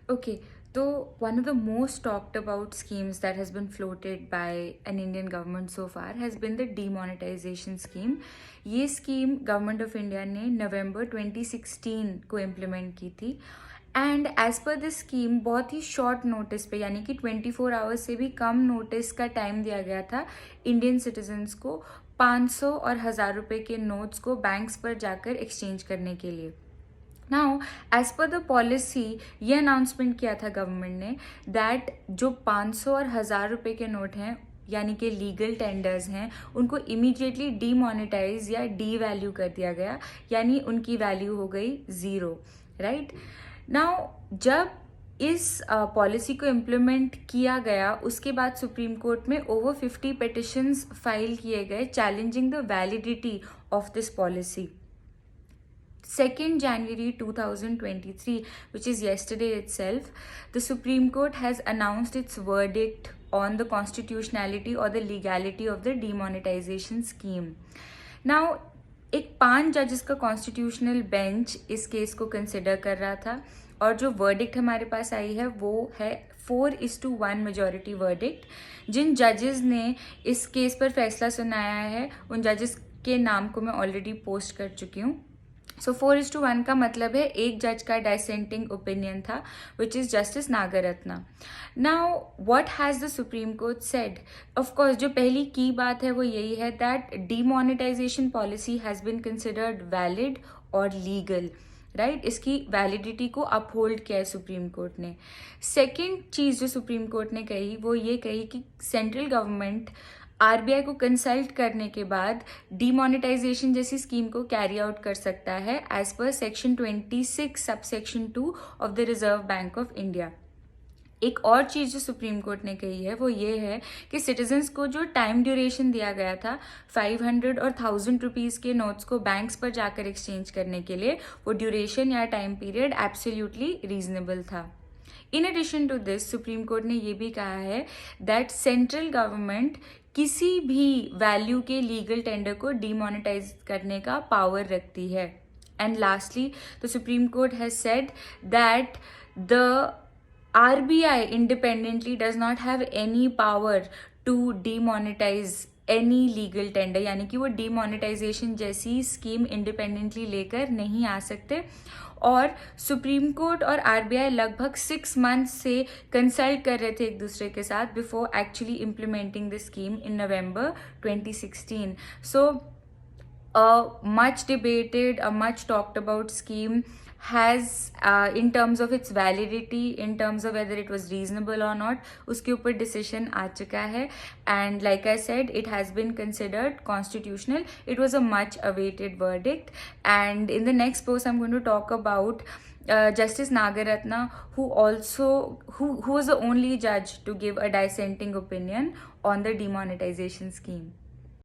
Okay, so one of the most talked about schemes that has been floated by an Indian government so far has been the demonetization scheme. ये scheme government of India ने नवंबर 2016 को implement की थी and as per this scheme बहुत ही short notice पे यानी कि 24 आवर्स से भी कम नोटिस का टाइम दिया गया था इंडियन सिटीजन्स को 500 और 1000 रुपए के नोट्स को बैंक्स पर जाकर एक्सचेंज करने के लिए। Now as per the policy ये अनाउंसमेंट किया था गवर्नमेंट ने दैट जो 500 और 1000 रुपए के नोट हैं यानी कि लीगल टेंडर्स हैं उनको इमीडिएटली डीमोनेटाइज या डी वैल्यू कर दिया गया यानी उनकी वैल्यू हो गई ज़ीरो, राइट। नाउ जब इस पॉलिसी को इम्प्लीमेंट किया गया उसके बाद सुप्रीम कोर्ट में ओवर 50 पिटिशंस फाइल किए गए challenging the validity of this policy. 2nd January 2023, which is yesterday itself, the Supreme Court has announced its verdict on the constitutionality or the legality of the demonetization scheme. Now, एक 5 जजेस का constitutional bench इस case को consider कर रहा था और जो वर्डिक्ट हमारे पास आई है वो है 4:1 मेजॉरिटी वर्डिक्ट। जिन जजेस ने इस केस पर फैसला सुनाया है उन जजेस के नाम को मैं ऑलरेडी पोस्ट कर चुकी हूँ। सो 4:1 का मतलब है एक जज का डाइसेंटिंग ओपिनियन था which is justice Nagarathna. Now what has the supreme court said? Of course जो पहली की बात है वो यही है that demonetization policy has been considered valid और लीगल, राइट। इसकी वैलिडिटी को अपहोल्ड किया है सुप्रीम कोर्ट ने। सेकेंड चीज जो सुप्रीम कोर्ट ने कही वो ये कही कि सेंट्रल गवर्नमेंट आरबीआई को कंसल्ट करने के बाद डीमोनेटाइजेशन जैसी स्कीम को कैरी आउट कर सकता है as per section 26 subsection 2 of the reserve bank of India. एक और चीज जो सुप्रीम कोर्ट ने कही है वो ये है कि सिटीजन्स को जो टाइम ड्यूरेशन दिया गया था 500 और 1000 रुपीज के नोट्स को बैंक्स पर जाकर एक्सचेंज करने के लिए, वो ड्यूरेशन या टाइम पीरियड एब्सोल्युटली रीजनेबल था। In addition to this supreme court ने ये भी कहा है दैट सेंट्रल गवर्नमेंट किसी भी वैल्यू के लीगल टेंडर को डीमोनेटाइज करने का पावर रखती है। And lastly the supreme court has said that the RBI independently does not have any power to demonetize any legal tender, यानी कि वो डीमोनेटाइजेशन जैसी स्कीम इंडिपेंडेंटली लेकर नहीं आ सकते। और सुप्रीम कोर्ट और आरबीआई लगभग 6 मंथ से कंसल्ट कर रहे थे एक दूसरे के साथ before actually implementing the scheme in November 2016। So much debated, a much talked about scheme has in terms of its validity, in terms of whether it was reasonable or not, उसके ऊपर decision आ चुका है and like I said it has been considered constitutional. It was a much awaited verdict and in the next post I'm going to talk about Justice Nagaratna who was the only judge to give a dissenting opinion on the demonetization scheme.